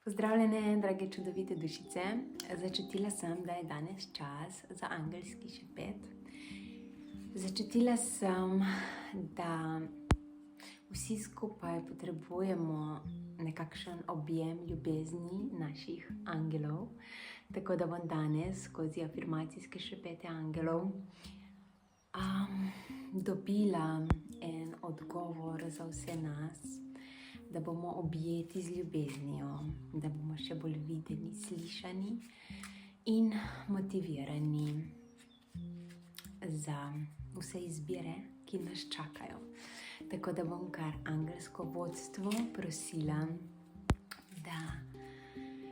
Pozdravljene, drage čudovite dušice. Začutila sem, da je danes čas za angelski šepet. Začutila sem, da vsi skupaj potrebujemo nekakšen objem ljubezni naših angelov. Tako da bom danes skozi afirmacijske šepete angelov dobila en odgovor za vse nas, da bomo objeti z ljubeznijo, da bomo še bolj videni, slišani in motivirani za vse izbire, ki nas čakajo. Tako da bom kar angelsko vodstvo prosila, da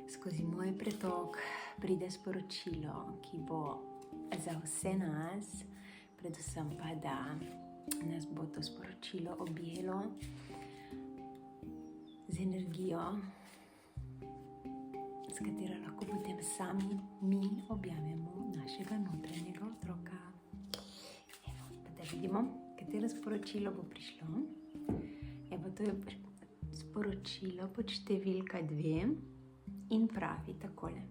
skozi moj pretok pride sporočilo, ki bo za vse nas, predvsem pa, da nas bo to sporočilo objelo z energijo, s katero lahko potem sami mi objamemo našega notranjega otroka. Evo, pa da vidimo, katero sporočilo bo prišlo. Evo, to je sporočilo pod številka 2 in pravi takole.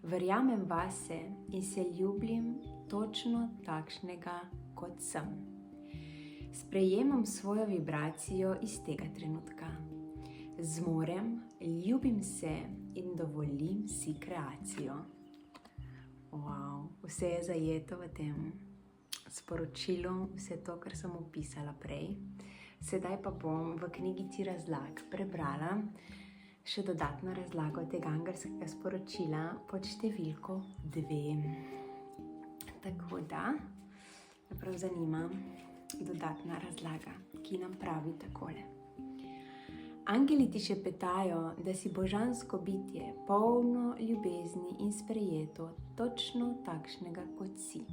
Verjamem vase in se ljubim točno takšnega, kot sem. Sprejemam svojo vibracijo iz tega trenutka. Zmorem, ljubim se in dovolim si kreacijo. Wow, vse je zajeto v tem sporočilu, vse to, kar sem opisala prej. Sedaj pa bom v knjigici razlag prebrala še dodatno razlago tega angelskega sporočila pod številko 2. Tako da me prav zanima dodatna razlaga, ki nam pravi takole. Angeli ti šepetajo, da si božansko bitje, polno ljubezni in sprejeto, točno takšnega, kot si.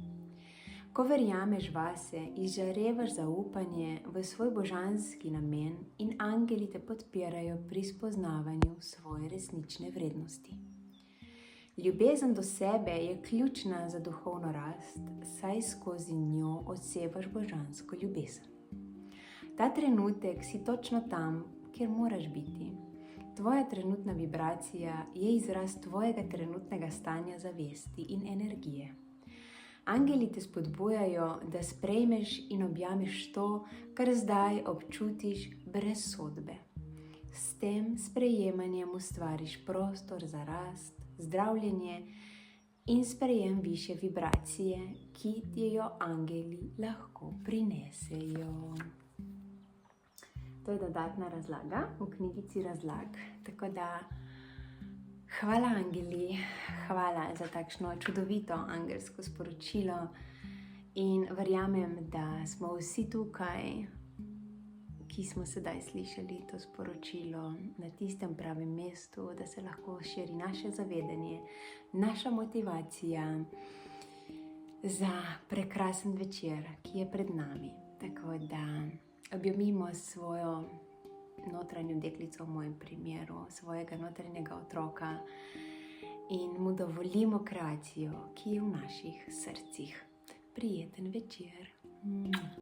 Ko verjameš vase, izžarevaš zaupanje v svoj božanski namen in angeli te podpirajo pri spoznavanju svoje resnične vrednosti. Ljubezen do sebe je ključna za duhovno rast, saj skozi njo odsevaš božansko ljubezen. Ta trenutek si točno tam, kjer moraš biti. Tvoja trenutna vibracija je izraz tvojega trenutnega stanja zavesti in energije. Angeli te spodbujajo, da sprejmeš in objameš to, kar zdaj občutiš brez sodbe. S tem sprejemanjem ustvariš prostor za rast, zdravljenje in sprejem višje vibracije, ki ti jo angeli lahko prinesejo. To je dodatna razlaga v knjigici razlag. Tako da hvala angeli, hvala za takšno čudovito angelsko sporočilo in verjamem, da smo vsi tukaj, ki smo sedaj slišali to sporočilo, na tistem pravem mestu, da se lahko širi naše zavedanje, naša motivacija za prekrasen večer, ki je pred nami. Tako da objemimo svojo notranjo deklico, v mojem primeru, svojega notranjega otroka in mu dovolimo kreacijo, ki je v naših srcih. Prijeten večer.